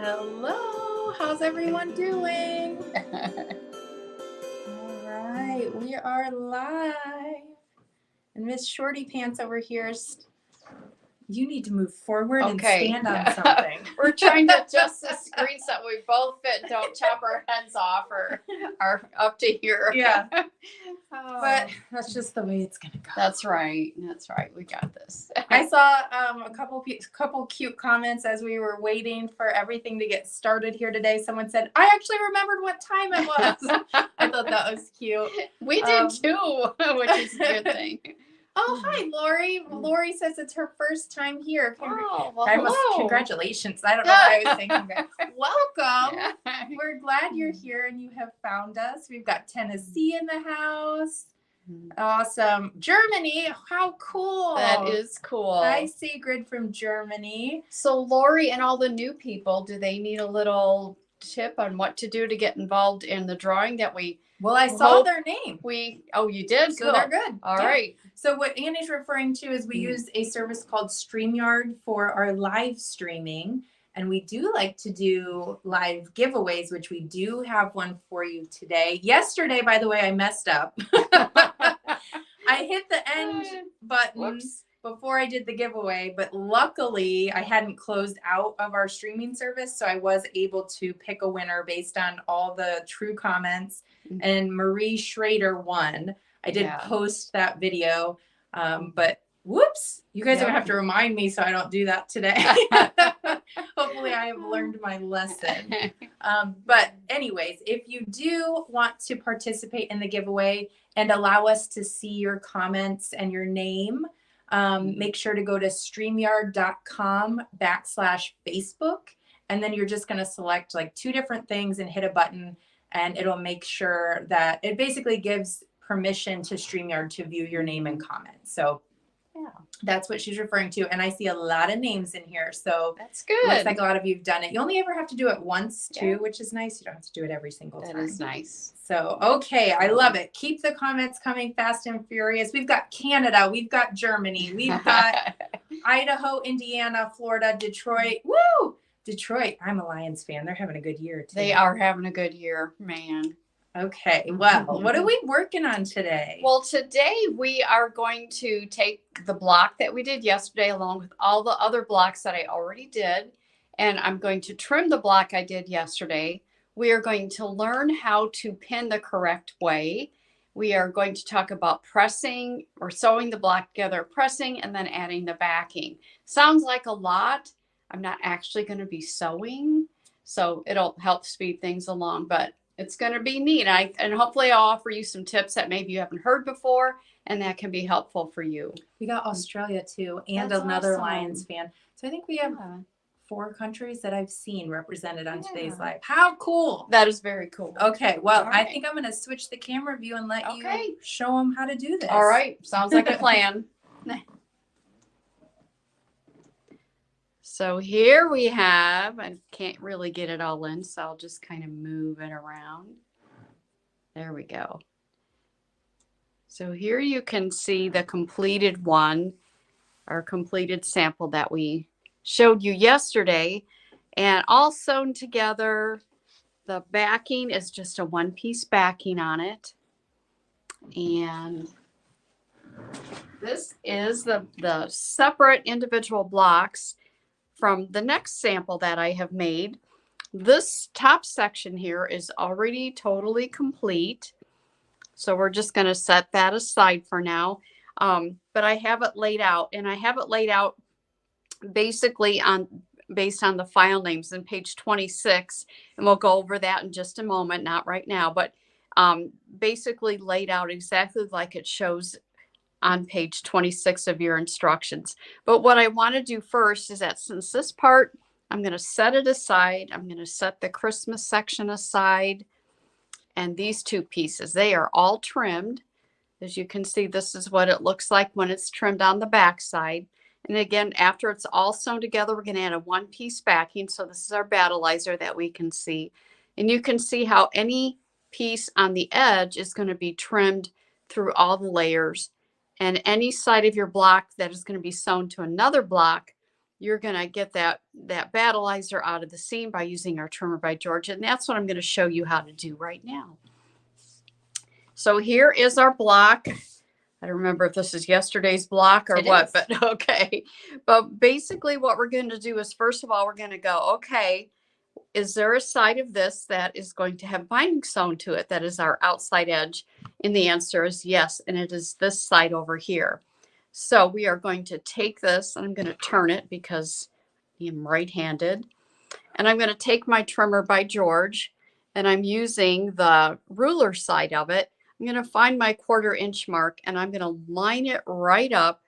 Hello, how's everyone doing? All right, we are live. And Miss Shorty Pants over here, you need to move forward and stand on something. We're trying to adjust the screen so we both fit, don't chop our heads off or are up to here. Yeah. Oh. But that's just the way it's going to go. That's right. That's right. We got this. I saw a couple cute comments as we were waiting for everything to get started here today. Someone said, I actually remembered what time it was. I thought that was cute. We did too, which is a good thing. Oh, hi, Lori. Lori says it's her first time here. Oh, well, hello. Congratulations. I don't know what I was thinking. Welcome. We're glad you're here and you have found us. We've got Tennessee in the house. Awesome. Germany. How cool. That is cool. I see Grid from Germany. So Lori and all the new people, do they need a little tip on what to do to get involved in the drawing that we... Well, I saw their name. You did? So they're good. All right. So what Annie's referring to is we use a service called StreamYard for our live streaming. And we do like to do live giveaways, which we do have one for you today. Yesterday, by the way, I messed up. I hit the end button before I did the giveaway, but luckily I hadn't closed out of our streaming service. So I was able to pick a winner based on all the true comments. And Marie Schrader won. I did post that video, but whoops, you guys are gonna have to remind me so I don't do that today. Hopefully I have learned my lesson. But anyways, if you do want to participate in the giveaway and allow us to see your comments and your name, make sure to go to streamyard.com/Facebook. And then you're just going to select like 2 different things and hit a button, and it'll make sure that it basically gives permission to StreamYard to view your name and comment. So that's what she's referring to. And I see a lot of names in here. So that's good. Looks like a lot of you have done it. You only ever have to do it once too, which is nice. You don't have to do it every single time. That is nice. So, okay. I love it. Keep the comments coming fast and furious. We've got Canada. We've got Germany. We've got Idaho, Indiana, Florida, Detroit. Woo! Detroit. I'm a Lions fan. They're having a good year too. They are having a good year, man. Okay. Well, what are we working on today? Well, today we are going to take the block that we did yesterday along with all the other blocks that I already did. And I'm going to trim the block I did yesterday. We are going to learn how to pin the correct way. We are going to talk about pressing or sewing the block together, pressing, and then adding the backing. Sounds like a lot. I'm not actually going to be sewing, so it'll help speed things along, but it's going to be neat. And hopefully I'll offer you some tips that maybe you haven't heard before, and that can be helpful for you. We got Australia too, and another Lions fan. So I think we have 4 countries that I've seen represented on today's live. How cool. That is very cool. Okay. Well, I think I'm going to switch the camera view and let you show them how to do this. All right. Sounds like a plan. So here we have, I can't really get it all in, so I'll just kind of move it around. There we go. So here you can see the completed one, our completed sample that we showed you yesterday, and all sewn together. The backing is just a 1-piece backing on it. And this is the separate individual blocks from the next sample that I have made. This top section here is already totally complete. So we're just going to set that aside for now. But I have it laid out, and I have it laid out basically based on the file names in page 26. And we'll go over that in just a moment, not right now, but basically laid out exactly like it shows on page 26 of your instructions. But what I want to do first is that since this part, I'm going to set it aside. I'm going to set the Christmas section aside. And these 2 pieces, they are all trimmed. As you can see, this is what it looks like when it's trimmed on the back side. And again, after it's all sewn together, we're going to add a 1-piece backing. So this is our battleizer that we can see. And you can see how any piece on the edge is going to be trimmed through all the layers. And any side of your block that is going to be sewn to another block you're going to get that battleizer out of the seam by using our trimmer by George. And that's what I'm going to show you how to do right now. So here is our block. I don't remember if this is yesterday's block or what, but okay. But basically what we're going to do is, first of all, we're going to go, okay, is there a side of this that is going to have binding sewn to it? That is our outside edge. And the answer is yes. And it is this side over here. So we are going to take this, and I'm going to turn it because I'm right-handed. And I'm going to take my trimmer by George, and I'm using the ruler side of it. I'm going to find my 1/4 inch mark, and I'm going to line it right up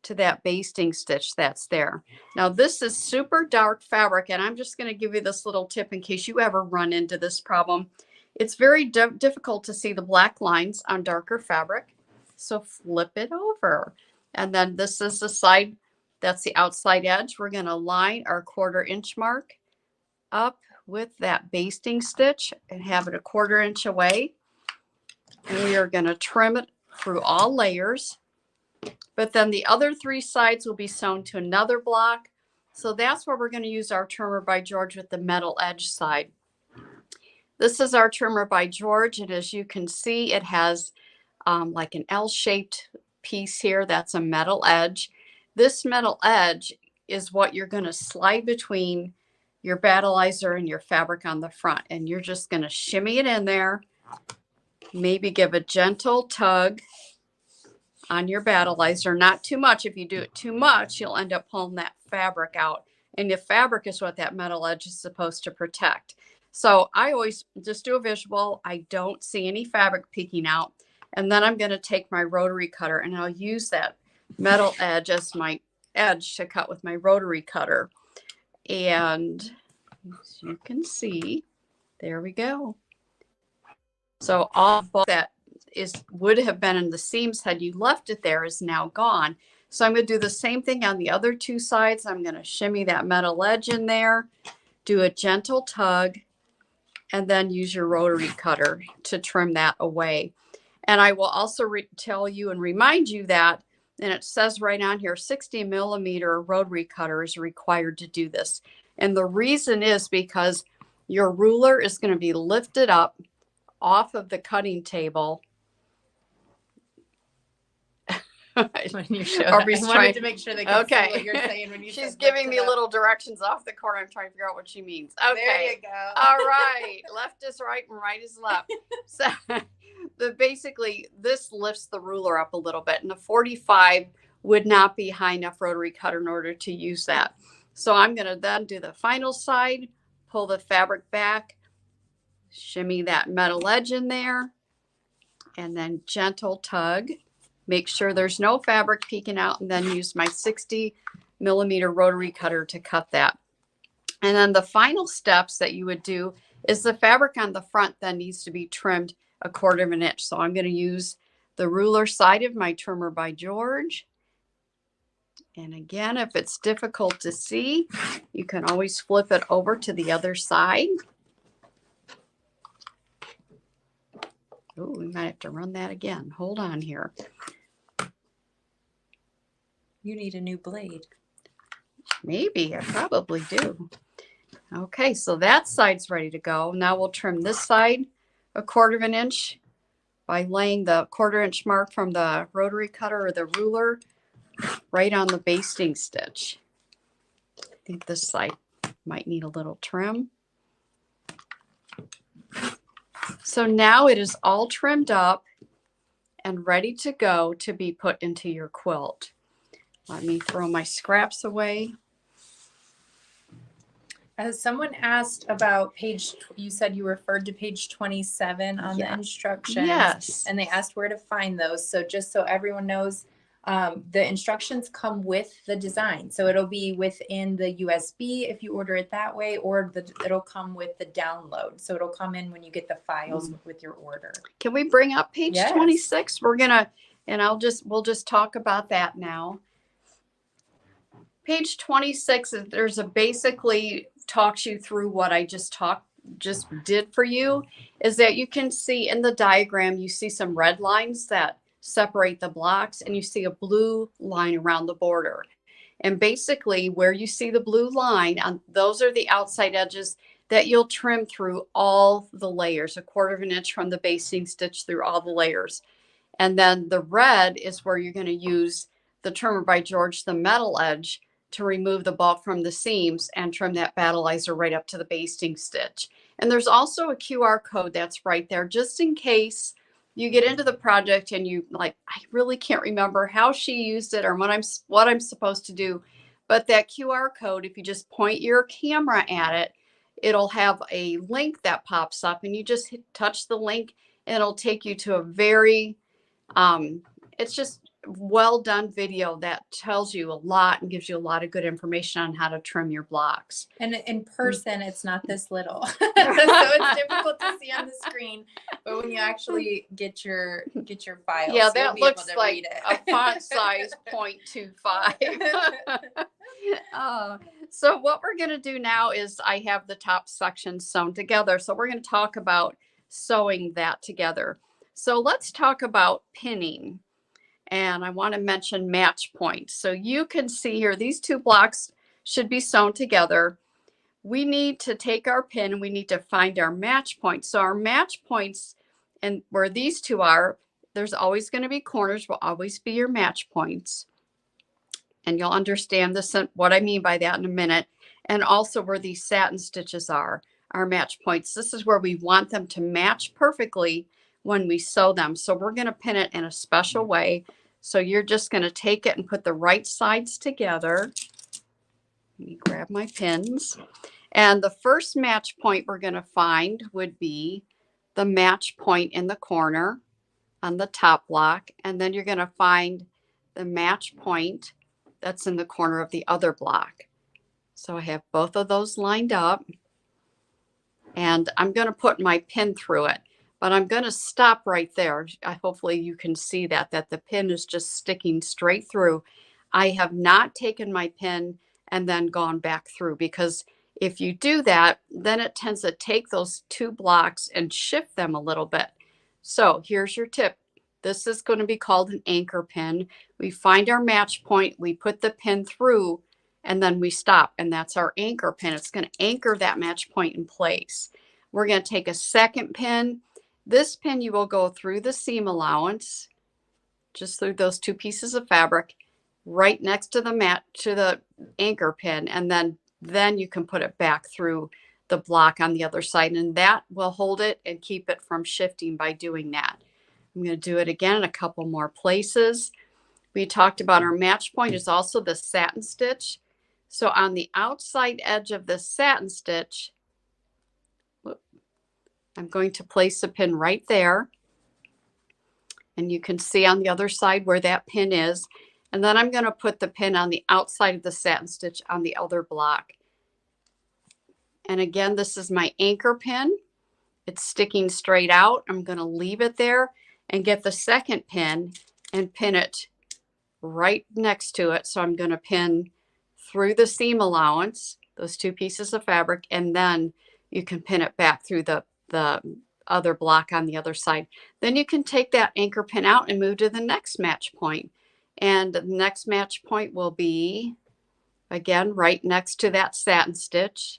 to that basting stitch that's there. Now this is super dark fabric, and I'm just going to give you this little tip in case you ever run into this problem. It's very difficult to see the black lines on darker fabric. So flip it over. And then this is the side, that's the outside edge. We're going to line our 1/4 inch mark up with that basting stitch and have it a 1/4 inch away. And we are going to trim it through all layers. But then the other 3 sides will be sewn to another block. So that's where we're going to use our trimmer by George with the metal edge side. This is our trimmer by George, and as you can see, it has like an L-shaped piece here. That's a metal edge. This metal edge is what you're going to slide between your battleizer and your fabric on the front, and you're just going to shimmy it in there. Maybe give a gentle tug on your battleizer, not too much. If you do it too much, you'll end up pulling that fabric out, and the fabric is what that metal edge is supposed to protect. So I always just do a visual. I don't see any fabric peeking out. And then I'm going to take my rotary cutter, and I'll use that metal edge as my edge to cut with my rotary cutter. And as you can see, there we go. So all that would have been in the seams had you left it there is now gone. So I'm going to do the same thing on the other 2 sides. I'm going to shimmy that metal edge in there, do a gentle tug, and then use your rotary cutter to trim that away. And I will also tell you and remind you that, and it says right on here, 60 millimeter rotary cutter is required to do this. And the reason is because your ruler is going to be lifted up off of the cutting table. When you show I wanted to make sure they could see okay. what you're saying when you She's giving me little directions off the corner. I'm trying to figure out what she means. Okay. There you go. All right. Left is right and right is left. So basically this lifts the ruler up a little bit, and the 45 would not be high enough rotary cutter in order to use that. So I'm going to then do the final side, pull the fabric back, shimmy that metal edge in there, and then gentle tug. Make sure there's no fabric peeking out, and then use my 60 millimeter rotary cutter to cut that. And then the final steps that you would do is the fabric on the front then needs to be trimmed a 1/4 inch. So I'm going to use the ruler side of my trimmer by George. And again, if it's difficult to see, you can always flip it over to the other side. Oh, we might have to run that again. Hold on here. You need a new blade. Maybe, I probably do. Okay, so that side's ready to go. Now we'll trim this side a 1/4 inch by laying the 1/4 inch mark from the rotary cutter or the ruler right on the basting stitch. I think this side might need a little trim. So now it is all trimmed up and ready to go to be put into your quilt. Let me throw my scraps away. Someone asked about page, you said you referred to page 27 on the instructions. Yes. And they asked where to find those. So just so everyone knows, the instructions come with the design. So it'll be within the USB if you order it that way, or it'll come with the download. So it'll come in when you get the files with your order. Can we bring up page Yes. 26? We're gonna, and we'll just talk about that now. Page 26 is basically talks you through what I just did for you. Is that you can see in the diagram, you see some red lines that separate the blocks, and you see a blue line around the border. And basically where you see the blue line, those are the outside edges that you'll trim through all the layers, 1/4 of an inch from the basting stitch through all the layers. And then the red is where you're going to use the Trimmer by George, the metal edge, to remove the bulk from the seams and trim that battleizer right up to the basting stitch. And there's also a QR code that's right there, just in case you get into the project and you like, I really can't remember how she used it or what I'm supposed to do. But that QR code, if you just point your camera at it, it'll have a link that pops up, and you just touch the link and it'll take you to a very, it's just well done video that tells you a lot and gives you a lot of good information on how to trim your blocks. And in person, it's not this little. So it's difficult to see on the screen, but when you actually get your files, Yeah, you'll that be looks able to like read it. a font size 0.25. So what we're going to do now is I have the top section sewn together. So we're going to talk about sewing that together. So let's talk about pinning. And I want to mention match points. So you can see here, these two blocks should be sewn together. We need to take our pin and we need to find our match points. So our match points, and where these two are, there's always going to be corners, will always be your match points. And you'll understand this, what I mean by that in a minute. And also where these satin stitches are, our match points. This is where we want them to match perfectly when we sew them. So we're going to pin it in a special way. So you're just going to take it and put the right sides together. Let me grab my pins. And the first match point we're going to find would be the match point in the corner on the top block. And then you're going to find the match point that's in the corner of the other block. So I have both of those lined up. And I'm going to put my pin through it. But I'm going to stop right there. Hopefully you can see that the pin is just sticking straight through. I have not taken my pin and then gone back through, because if you do that, then it tends to take those two blocks and shift them a little bit. So here's your tip. This is going to be called an anchor pin. We find our match point, we put the pin through, and then we stop. And that's our anchor pin. It's going to anchor that match point in place. We're going to take a second pin. This pin, you will go through the seam allowance, just through those two pieces of fabric, right next to the anchor pin, and then you can put it back through the block on the other side, and that will hold it and keep it from shifting by doing that. I'm going to do it again in a couple more places. We talked about our match point is also the satin stitch. So on the outside edge of the satin stitch, I'm going to place a pin right there. And you can see on the other side where that pin is. And then I'm going to put the pin on the outside of the satin stitch on the other block. And again, this is my anchor pin. It's sticking straight out. I'm going to leave it there and get the second pin and pin it right next to it. So I'm going to pin through the seam allowance, those two pieces of fabric, and then you can pin it back through the other block on the other side. Then you can take that anchor pin out and move to the next match point. And the next match point will be, again, right next to that satin stitch.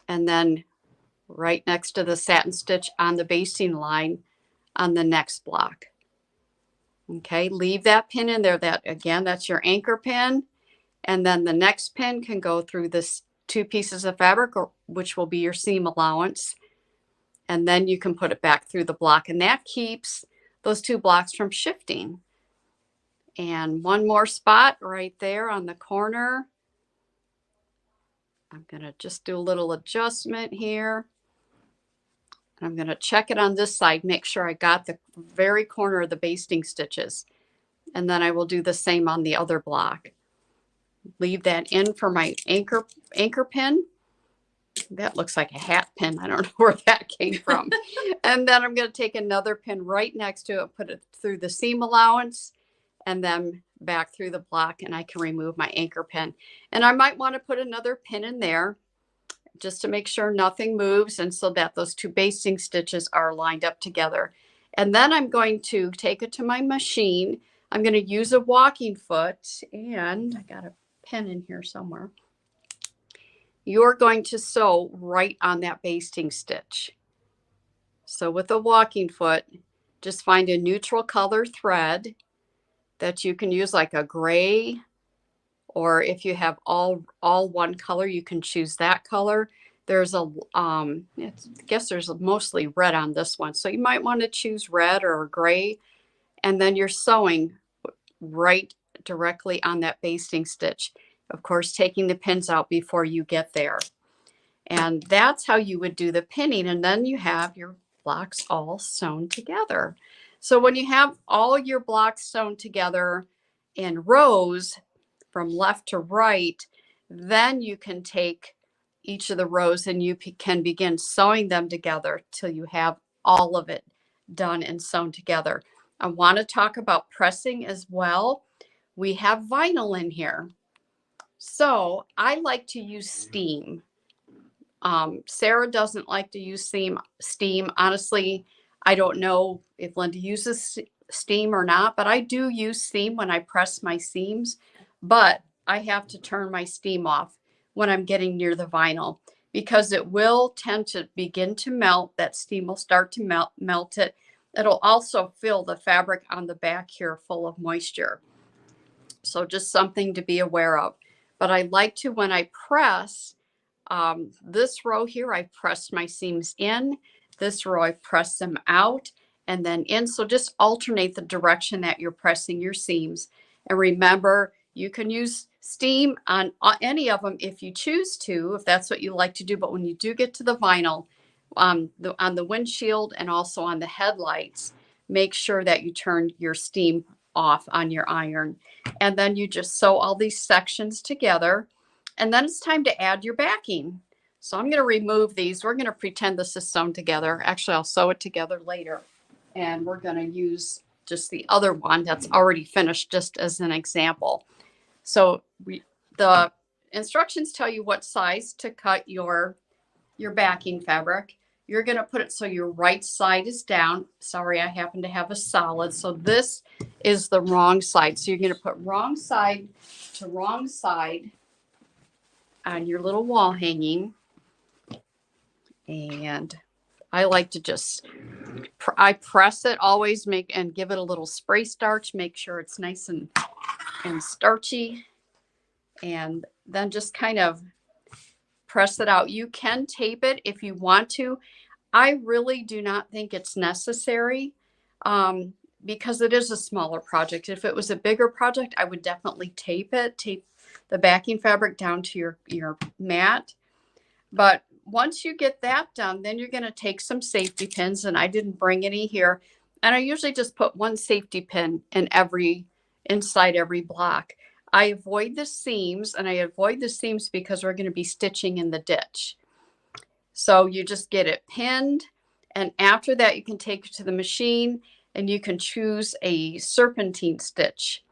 And then right next to the satin stitch on the basting line on the next block. Okay, leave that pin in there. That, again, that's your anchor pin. And then the next pin can go through this two pieces of fabric, which will be your seam allowance. And then you can put it back through the block, and that keeps those two blocks from shifting. And one more spot right there on the corner. I'm going to just do a little adjustment here. I'm going to check it on this side, make sure I got the very corner of the basting stitches. And then I will do the same on the other block. Leave that in for my anchor pin. That looks like a hat pin. I don't know where that came from. And then I'm going to take another pin right next to it, put it through the seam allowance, and then back through the block, and I can remove my anchor pin. And I might want to put another pin in there just to make sure nothing moves, and so that those two basting stitches are lined up together. And then I'm going to take it to my machine. I'm going to use a walking foot, and I got a pin in here somewhere. You're going to sew right on that basting stitch. So with a walking foot, just find a neutral color thread that you can use, like a gray, or if you have all one color, you can choose that color. There's a I guess there's mostly red on this one, so you might want to choose red or gray, and then you're sewing right directly on that basting stitch, of course taking the pins out before you get there. And that's how you would do the pinning, and then you have your blocks all sewn together. So when you have all your blocks sewn together in rows from left to right, then you can take each of the rows and you can begin sewing them together till you have all of it done and sewn together. I want to talk about pressing as well. We have vinyl in here. So I like to use steam. Sarah doesn't like to use steam. Honestly, I don't know if Linda uses steam or not, but I do use steam when I press my seams, but I have to turn my steam off when I'm getting near the vinyl because it will tend to begin to melt. That steam will start to melt it. It'll also fill the fabric on the back here full of moisture. So just something to be aware of. But I like to, when I press, this row here, I press my seams in. This row, I press them out and then in. So just alternate the direction that you're pressing your seams. And remember, you can use steam on any of them if you choose to, if that's what you like to do. But when you do get to the vinyl, on the windshield and also on the headlights, make sure that you turn your steam off on your iron. And then you just sew all these sections together. And then it's time to add your backing. So I'm going to remove these. We're going to pretend this is sewn together. Actually, I'll sew it together later. And we're going to use just the other one that's already finished just as an example. So the instructions tell you what size to cut your backing fabric. You're going to put it so your right side is down. Sorry, I happen to have a solid. So this is the wrong side. So you're going to put wrong side to wrong side on your little wall hanging. And I like to just, I press it always, and give it a little spray starch, make sure it's nice and starchy. And then just kind of press it out. You can tape it if you want to. I really do not think it's necessary because it is a smaller project. If it was a bigger project, I would definitely tape the backing fabric down to your mat. But once you get that done, then you're going to take some safety pins, and I didn't bring any here. And I usually just put one safety pin inside every block. I avoid the seams, and I avoid the seams because we're going to be stitching in the ditch. So you just get it pinned, and after that you can take it to the machine and you can choose a serpentine stitch.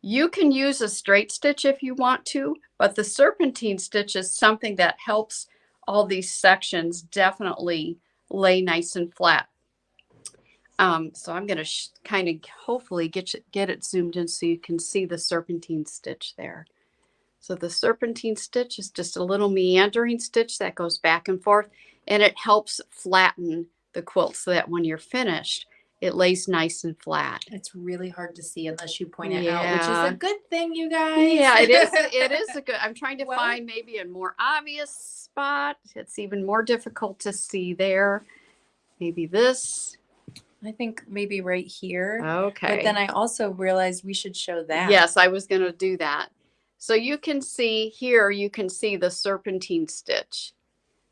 You can use a straight stitch if you want to, but the serpentine stitch is something that helps all these sections definitely lay nice and flat. So I'm going to kind of hopefully get it zoomed in so you can see the serpentine stitch there. So the serpentine stitch is just a little meandering stitch that goes back and forth, and it helps flatten the quilt so that when you're finished, it lays nice and flat. It's really hard to see unless you point it out, which is a good thing, you guys. Yeah, it is. It is a good. I'm trying to find maybe a more obvious spot. It's even more difficult to see there. Maybe this. I think maybe right here. Okay. But then I also realized we should show that. Yes, I was going to do that. So you can see here, you can see the serpentine stitch.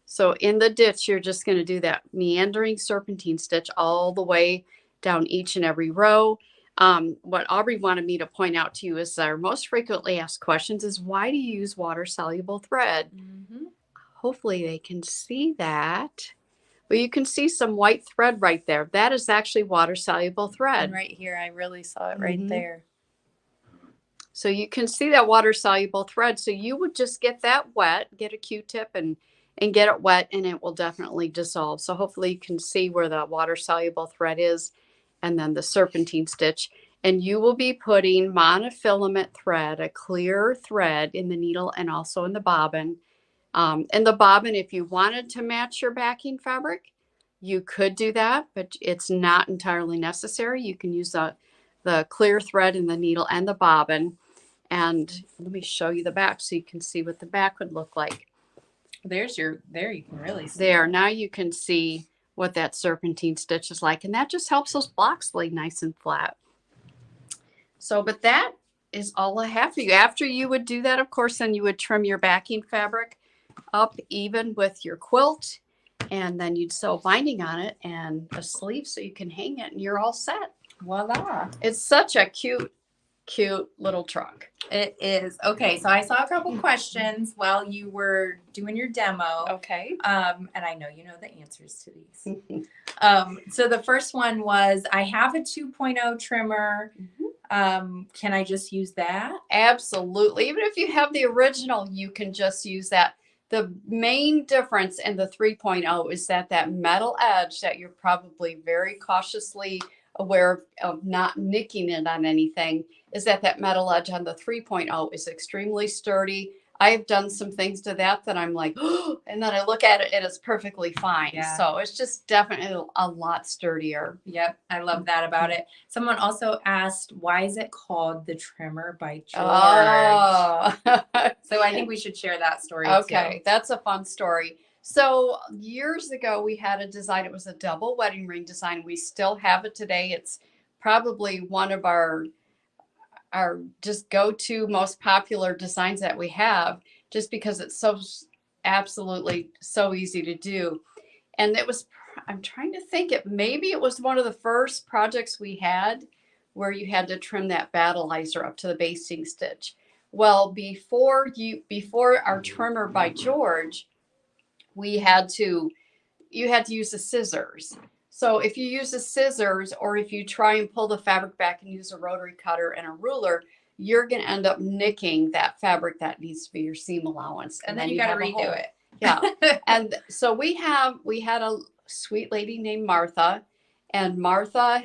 So in the ditch, you're just going to do that meandering serpentine stitch all the way down each and every row. What Aubrey wanted me to point out to you is our most frequently asked questions is, why do you use water soluble thread? Hopefully they can see that. Well, you can see some white thread right there. That is actually water soluble thread. And right here, I really saw it right there. So you can see that water soluble thread. So you would just get that wet, get a Q-tip and get it wet, and it will definitely dissolve. So hopefully you can see where the water soluble thread is, and then the serpentine stitch. And you will be putting monofilament thread, a clear thread in the needle and also in the bobbin. And the bobbin, if you wanted to match your backing fabric, you could do that, but it's not entirely necessary. You can use the clear thread in the needle and the bobbin. And let me show you the back so you can see what the back would look like. There you can really see. There, now you can see what that serpentine stitch is like. And that just helps those blocks lay nice and flat. So, but that is all I have for you. After you would do that, of course, then you would trim your backing fabric up even with your quilt. And then you'd sew binding on it and a sleeve so you can hang it and you're all set. Voila. It's such a cute little trunk. It is. Okay, so I saw a couple questions while you were doing your demo. Okay. And I know you know the answers to these. So the first one was, I have a 2.0 trimmer. Can I just use that? Absolutely. Even if you have the original, you can just use that. The main difference in the 3.0 is that metal edge that you're probably very cautiously aware of not nicking it on anything, is that metal edge on the 3.0 is extremely sturdy. I have done some things to that I'm like, oh, and then I look at it and it's perfectly fine. Yeah. So it's just definitely a lot sturdier. Yep, I love that about it. Someone also asked, why is it called the Trimmer by George? Oh. So I think we should share that story Okay, too. that's a fun story. So years ago, we had a design. It was a double wedding ring design. We still have it today. It's probably one of our just go-to most popular designs that we have, just because it's so absolutely so easy to do. And it was, I'm trying to think, maybe it was one of the first projects we had where you had to trim that battleizer up to the basting stitch. Well, before our Trimmer by George, you had to use the scissors. So if you use the scissors, or if you try and pull the fabric back and use a rotary cutter and a ruler, you're going to end up nicking that fabric that needs to be your seam allowance. And then you got to redo it. Yeah. And so we had a sweet lady named Martha, and Martha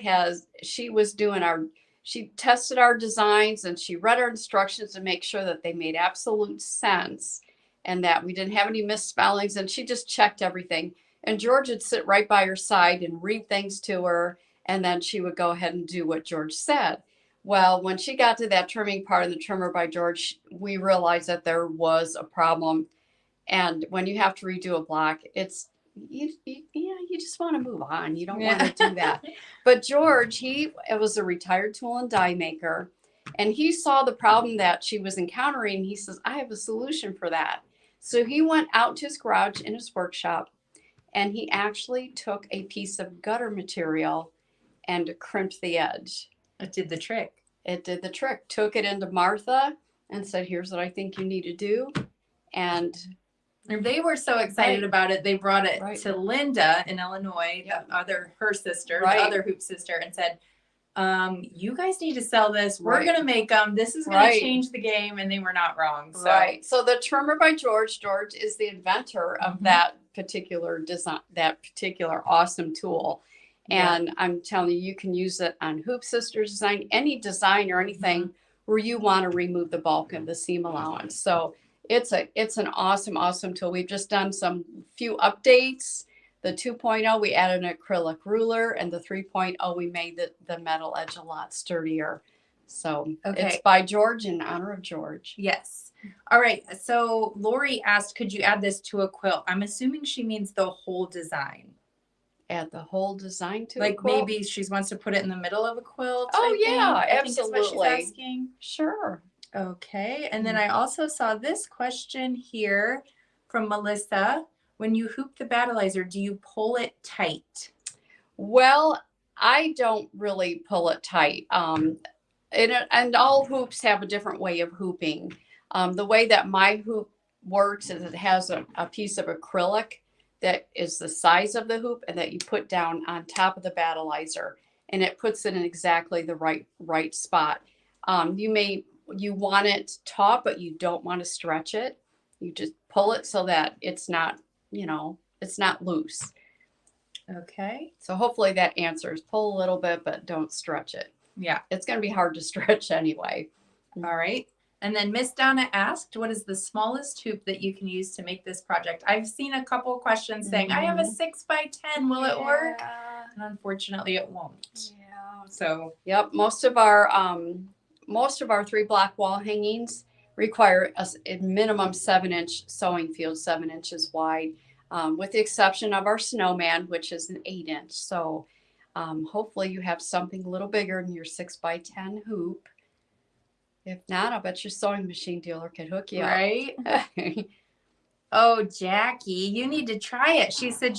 she tested our designs and she read our instructions to make sure that they made absolute sense and that we didn't have any misspellings, and she just checked everything. And George would sit right by her side and read things to her, and then she would go ahead and do what George said. Well, when she got to that trimming part of the Trimmer by George, we realized that there was a problem. And when you have to redo a block, you just want to move on. You don't want to do that. But George, he was a retired tool and die maker, and he saw the problem that she was encountering. He says, I have a solution for that. So he went out to his garage in his workshop, and he actually took a piece of gutter material and crimped the edge. It did the trick. It did the trick. Took it into Martha and said, here's what I think you need to do. And they were so excited about it. They brought it to Linda in Illinois, her sister, the other hoop sister, and said, you guys need to sell this. We're going to make them. This is going to change the game. And they were not wrong. So. So the Trimmer by George is the inventor of that particular design, that particular awesome tool. And I'm telling you, you can use it on Hoop Sisters design, any design or anything where you want to remove the bulk of the seam allowance. So it's an awesome tool. We've just done some few updates. The 2.0, we added an acrylic ruler, and the 3.0, we made the metal edge a lot sturdier. So it's by George, in honor of George. Yes. All right. So Lori asked, could you add this to a quilt? I'm assuming she means the whole design. Add the whole design to a quilt? Maybe she wants to put it in the middle of a quilt. Absolutely. I think is what she's asking. Sure. Okay. And then I also saw this question here from Melissa. When you hoop the battleizer, do you pull it tight? Well, I don't really pull it tight. And all hoops have a different way of hooping. The way that my hoop works is it has a piece of acrylic that is the size of the hoop and that you put down on top of the battleizer, and it puts it in exactly the right spot. You want it taut, but you don't want to stretch it. You just pull it so that it's not, it's not loose. Okay. So hopefully that answers. Pull a little bit, but don't stretch it. Yeah. It's going to be hard to stretch anyway. All right. And then Miss Donna asked, what is the smallest hoop that you can use to make this project? I've seen a couple questions saying, I have a 6x10. Will it work? And unfortunately, it won't. Yeah. So, Yep. Most of our 3-block wall hangings require a minimum 7-inch sewing field, 7 inches wide, with the exception of our snowman, which is an 8-inch. So hopefully you have something a little bigger than your 6x10 hoop. If not, I'll bet your sewing machine dealer can hook you right? up. Oh, Jackie, you need to try it. She said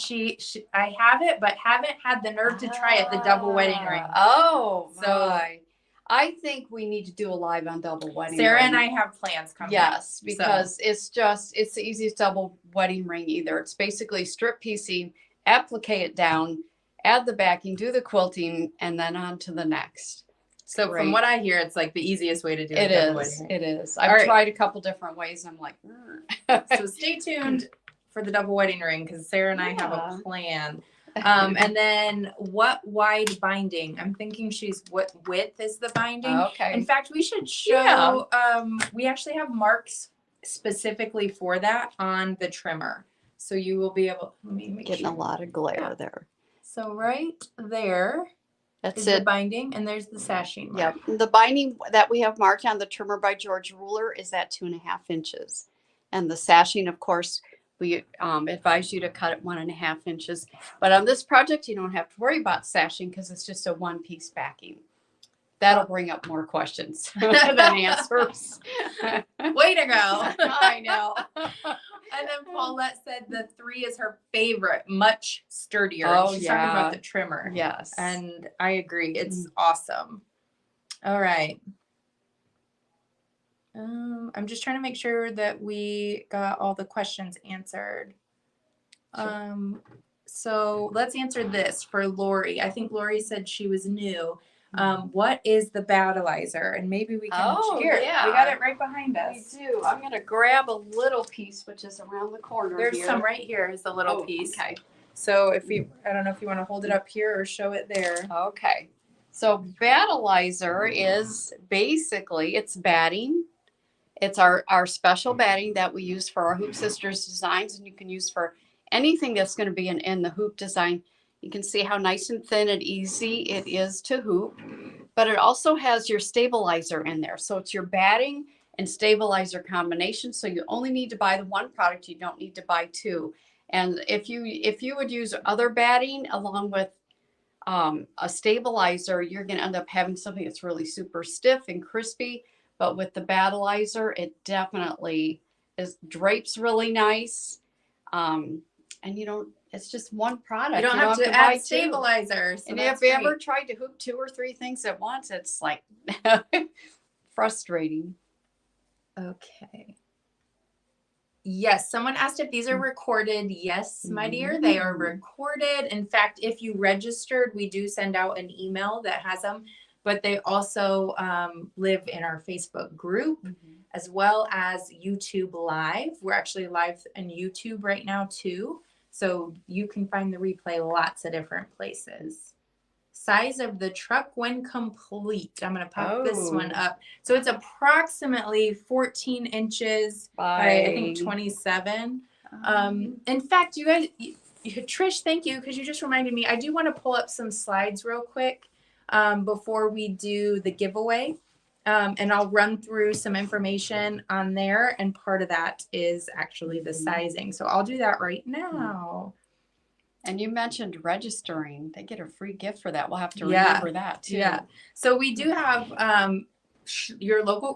I have it, but haven't had the nerve to try it, the double wedding ring. Oh, So my. I think we need to do a live on double wedding Sarah ring. and I have plans coming. Yes, because it's the easiest double wedding ring either. It's basically strip piecing, applique it down, add the backing, do the quilting, and then on to the next. So Great. from what I hear, it's like the easiest way to do it. Double wedding ring. It is. I've tried a couple different ways. And I'm like, so stay tuned for the double wedding ring because Sarah and I have a plan. And then what wide binding? I'm thinking what width is the binding? Okay. In fact, we should show, we actually have marks specifically for that on the trimmer. So you will be able, let me make getting sure. a lot of glare there. So right there is the binding and there's the sashing mark. Yep. The binding that we have marked on the Trimmer by George ruler is at 2.5 inches. And the sashing, of course, we advise you to cut it 1.5 inches. But on this project, you don't have to worry about sashing because it's just a one-piece backing. That'll bring up more questions than answers. Way to go. I know. And then Paulette said the 3 is her favorite, much sturdier. Oh, She's talking about the trimmer. Yes. And I agree. It's awesome. All right. I'm just trying to make sure that we got all the questions answered. Sure. So let's answer this for Lori. I think Lori said she was new. What is the battleizer? And maybe we can here. Yeah. We got it right behind us. We do. I'm going to grab a little piece, which is around the corner. There's some right here is the little piece. Okay. So if I don't know if you want to hold it up here or show it there. Okay. So battleizer is basically, it's batting. It's our special batting that we use for our Hoop Sisters designs, and you can use for anything that's going to be in the hoop design. You can see how nice and thin and easy it is to hoop, but it also has your stabilizer in there. So it's your batting and stabilizer combination. So you only need to buy the one product. You don't need to buy two. And if you would use other batting along with a stabilizer, you're going to end up having something that's really super stiff and crispy. But with the battleizer, it definitely drapes really nice. And it's just one product. You don't have to add stabilizers. So and if you ever tried to hoop 2 or 3 things at once, it's like frustrating. Okay. Yes, someone asked if these are recorded. Yes, my dear, they are recorded. In fact, if you registered, we do send out an email that has them, but they also live in our Facebook group as well as YouTube Live. We're actually live on YouTube right now too. So you can find the replay lots of different places. Size of the truck when complete. I'm going to pop this one up. So it's approximately 14 inches by I think 27. In fact, you guys, Trish, thank you, because you just reminded me. I do want to pull up some slides real quick before we do the giveaway. And I'll run through some information on there. And part of that is actually the sizing. So I'll do that right now. And you mentioned registering. They get a free gift for that. We'll have to remember that too. Yeah. So we do have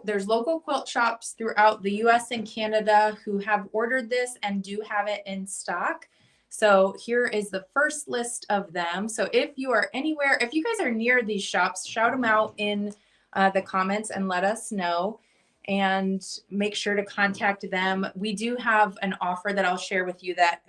there's local quilt shops throughout the US and Canada who have ordered this and do have it in stock. So here is the first list of them. So if you are anywhere, if you guys are near these shops, shout them out in the comments and let us know, and make sure to contact them. We do have an offer that I'll share with you that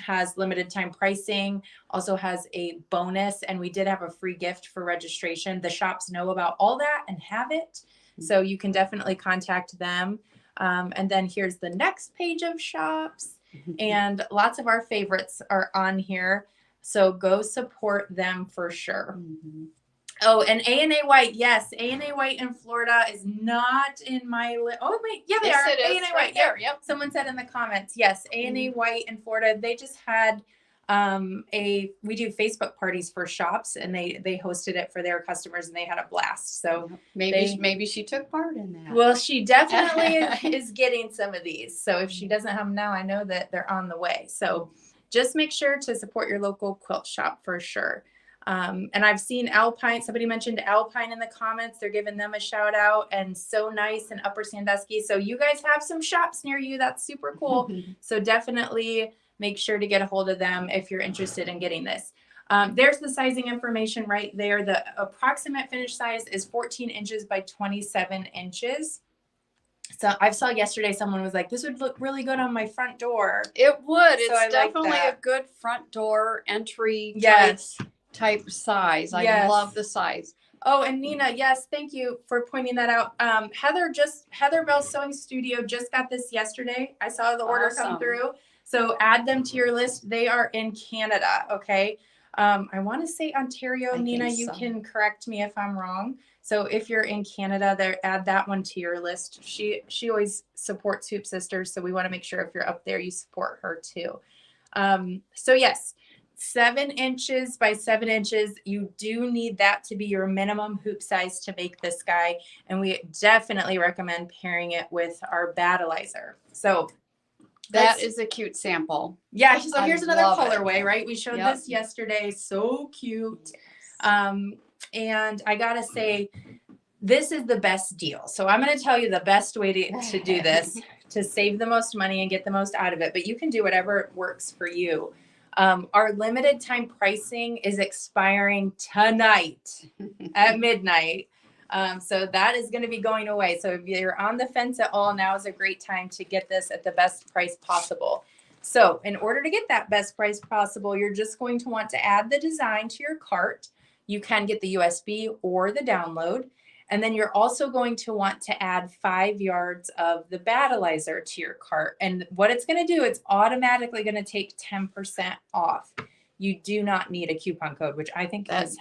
has limited time pricing, also has a bonus, and we did have a free gift for registration. The shops know about all that and have it, so you can definitely contact them. And then here's the next page of shops, and lots of our favorites are on here, so go support them for sure. Oh, and A&A White, yes, A&A White in Florida is not in my list. Oh wait, yeah, they Yes, are. it is. A&A Right White, there. Yep. someone said in the comments, yes, A&A White in Florida. They just had we do Facebook parties for shops, and they hosted it for their customers, and they had a blast. So maybe she took part in that. well, she definitely is getting some of these. So if she doesn't have them now, I know that they're on the way. So just make sure to support your local quilt shop for sure. And I've seen Alpine. Somebody mentioned Alpine in the comments. They're giving them a shout out, and So Nice in Upper Sandusky. So you guys have some shops near you. That's super cool. So definitely make sure to get a hold of them if you're interested in getting this. There's the sizing information right there. The approximate finish size is 14 inches by 27 inches. So I saw yesterday someone was like, this would look really good on my front door. It would. So It's definitely a good front door entry type size. I love the size. Oh, and Nina, yes, thank you for pointing that out. Heather Bell's Sewing Studio just got this yesterday. I saw the order come through. So add them to your list. They are in Canada. Okay. I want to say Ontario. Nina, you can correct me if I'm wrong. So if you're in Canada, there, add that one to your list. She always supports Hoop Sisters, so we want to make sure if you're up there, you support her too. So yes, 7 inches by 7 inches. You do need that to be your minimum hoop size to make this guy, and we definitely recommend pairing it with our battleizer. So that is a cute sample. Yeah, so here's another colorway, right? We showed this yesterday. So cute. And I gotta say, this is the best deal. So I'm gonna tell you the best way to do this to save the most money and get the most out of it, but you can do whatever works for you. Our limited time pricing is expiring tonight at midnight. So that is going to be going away. So if you're on the fence at all, now is a great time to get this at the best price possible. So in order to get that best price possible, you're just going to want to add the design to your cart. You can get the USB or the download. And then you're also going to want to add 5 yards of the battleizer to your cart. And what it's going to do, it's automatically going to take 10% off. You do not need a coupon code, which I think is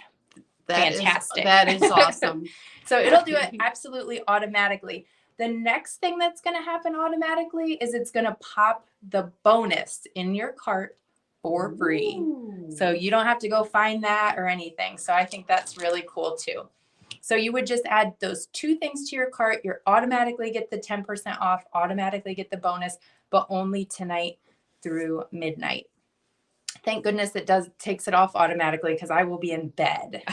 fantastic. That is awesome. So it'll do it absolutely automatically. The next thing that's going to happen automatically is it's going to pop the bonus in your cart for free. Ooh. So you don't have to go find that or anything. So I think that's really cool too. So you would just add those 2 things to your cart. You're automatically get the 10% off, automatically get the bonus, but only tonight through midnight. Thank goodness it takes it off automatically, because I will be in bed.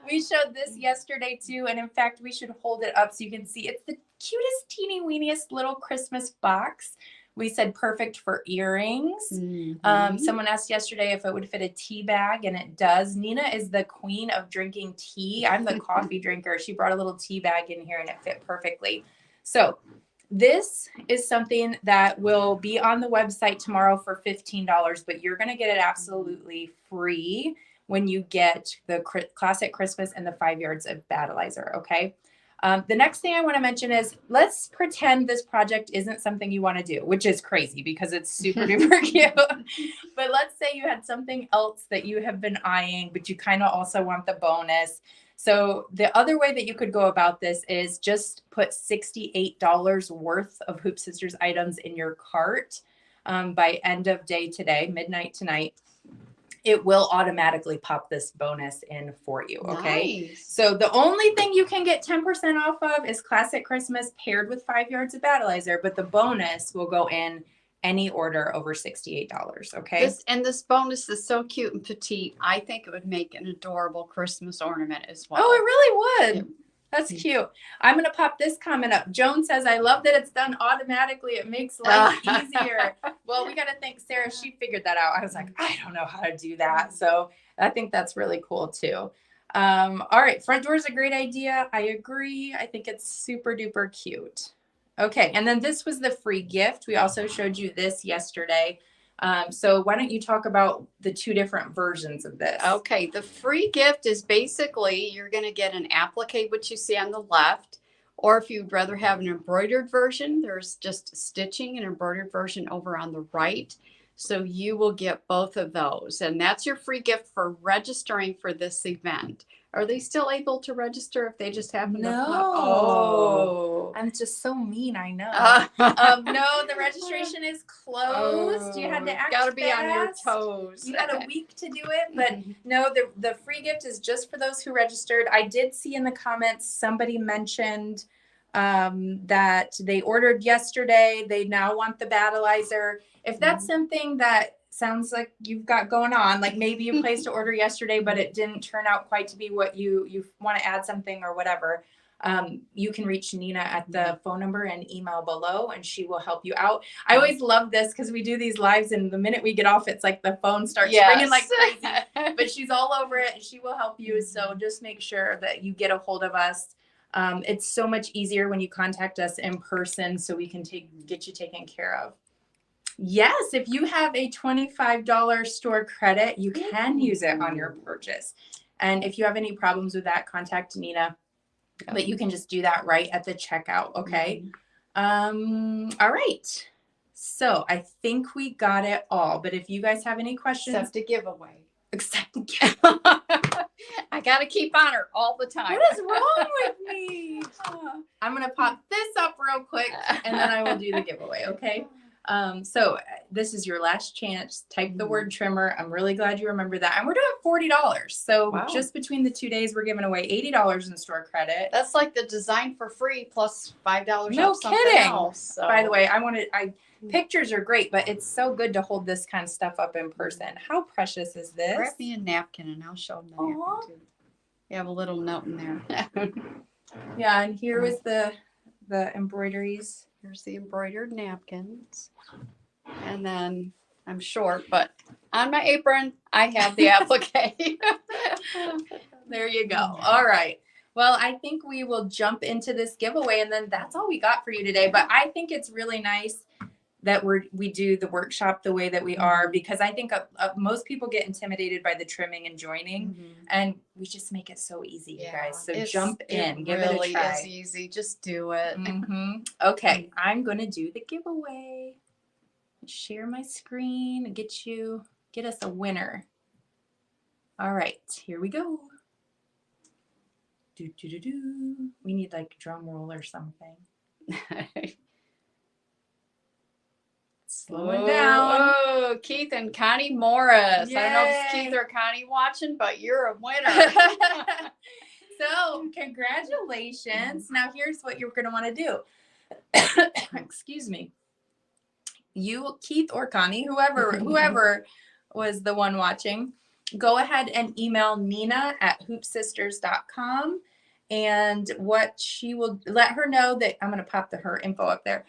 We showed this yesterday too. And in fact, we should hold it up so you can see. It's the cutest, teeny weeniest little Christmas box. We said perfect for earrings. Mm-hmm. Someone asked yesterday if it would fit a tea bag, and it does. Nina is the queen of drinking tea. I'm the coffee drinker. She brought a little tea bag in here and it fit perfectly. So this is something that will be on the website tomorrow for $15, but you're going to get it absolutely free when you get the Classic Christmas and the 5 yards of battleizer. Okay. The next thing I want to mention is, let's pretend this project isn't something you want to do, which is crazy because it's super duper cute. But let's say you had something else that you have been eyeing, but you kind of also want the bonus. So the other way that you could go about this is just put $68 worth of Hoop Sisters items in your cart by end of day today, midnight tonight. It will automatically pop this bonus in for you. Okay. Nice. So the only thing you can get 10% off of is Classic Christmas paired with 5 yards of battleizer, but the bonus will go in any order over $68. Okay. This bonus is so cute and petite. I think it would make an adorable Christmas ornament as well. Oh, it really would. Yeah. That's cute. I'm going to pop this comment up. Joan says, I love that it's done automatically. It makes life easier. Well, we got to thank Sarah. She figured that out. I was like, I don't know how to do that. So I think that's really cool too. All right. Front door is a great idea. I agree. I think it's super duper cute. Okay. And then this was the free gift. We also showed you this yesterday. So why don't you talk about the 2 different versions of this? Okay. The free gift is basically, you're going to get an applique, which you see on the left, or if you'd rather have an embroidered version, there's just stitching, an embroidered version over on the right. So you will get both of those. And that's your free gift for registering for this event. Are they still able to register if they just happen to pop? No. Oh. I'm just so mean, I know. No, No, the registration is closed. You had to act Got to be on your fast. toes. You had a week to do it, but no, the free gift is just for those who registered. I did see in the comments somebody mentioned that they ordered yesterday. They now want the battleizer. If that's something that sounds like you've got going on, like maybe you placed an order yesterday, but it didn't turn out quite to be what you want to add something or whatever. You can reach Nina at the phone number and email below, and she will help you out. I always love this because we do these lives, and the minute we get off, it's like the phone starts ringing like crazy. But she's all over it, and she will help you. So just make sure that you get a hold of us. It's so much easier when you contact us in person, so we can get you taken care of. Yes, if you have a $25 store credit, you can use it on your purchase. And if you have any problems with that, contact Nina. But you can just do that right at the checkout, okay? All right. So I think we got it all. But if you guys have any questions. Except a giveaway. Except the giveaway. I got to keep on her all the time. What is wrong with me? I'm going to pop this up real quick, and then I will do the giveaway, okay? So this is your last chance. Type the word trimmer. I'm really glad you remember that. And we're doing $40. So just between the 2 days, we're giving away $80 in store credit. That's like the design for free plus $5 no off something kidding. Else, so. By the way, pictures are great, but it's so good to hold this kind of stuff up in person. How precious is this? Grab me a napkin and I'll show them the napkin too. You have a little note in there. Yeah, and here was the embroideries. Here's the embroidered napkins. And then I'm short, but on my apron, I have the applique. There you go. All right. Well, I think we will jump into this giveaway, and then that's all we got for you today. But I think it's really nice that we do the workshop the way that we are, because I think most people get intimidated by the trimming and joining, and we just make it so easy, you guys. So jump in, give it a try. It really is easy. Just do it. Okay, I'm gonna do the giveaway. Share my screen and get us a winner. All right, here we go. We need like a drum roll or something. Slowing down. Oh, Keith and Connie Morris. Yay. I don't know if it's Keith or Connie watching, but you're a winner. So congratulations. Now here's what you're going to want to do. Excuse me. You, Keith or Connie, whoever was the one watching, go ahead and email Nina at hoopsisters.com. And what she will let her know that I'm going to pop her info up there.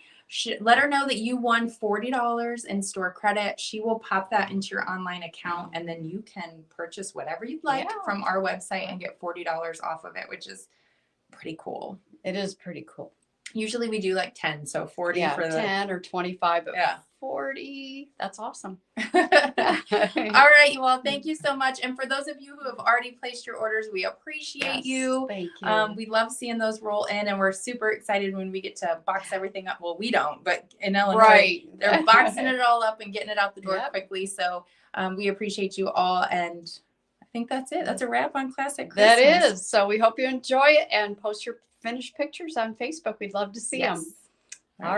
Let her know that you won $40 in store credit. She will pop that into your online account, and then you can purchase whatever you'd like from our website and get $40 off of it, which is pretty cool. It is pretty cool. Usually we do like 10, so 40 for the 10 or 25, but 40. That's awesome. All right, well, thank you so much. And for those of you who have already placed your orders, we appreciate you. Thank you. We love seeing those roll in, and we're super excited when we get to box everything up. Well, we don't, but in Illinois, they're boxing it all up and getting it out the door quickly. So we appreciate you all, and I think that's it. That's a wrap on Classic Christmas. That is. So we hope you enjoy it, and post your finished pictures on Facebook. We'd love to see them. All right.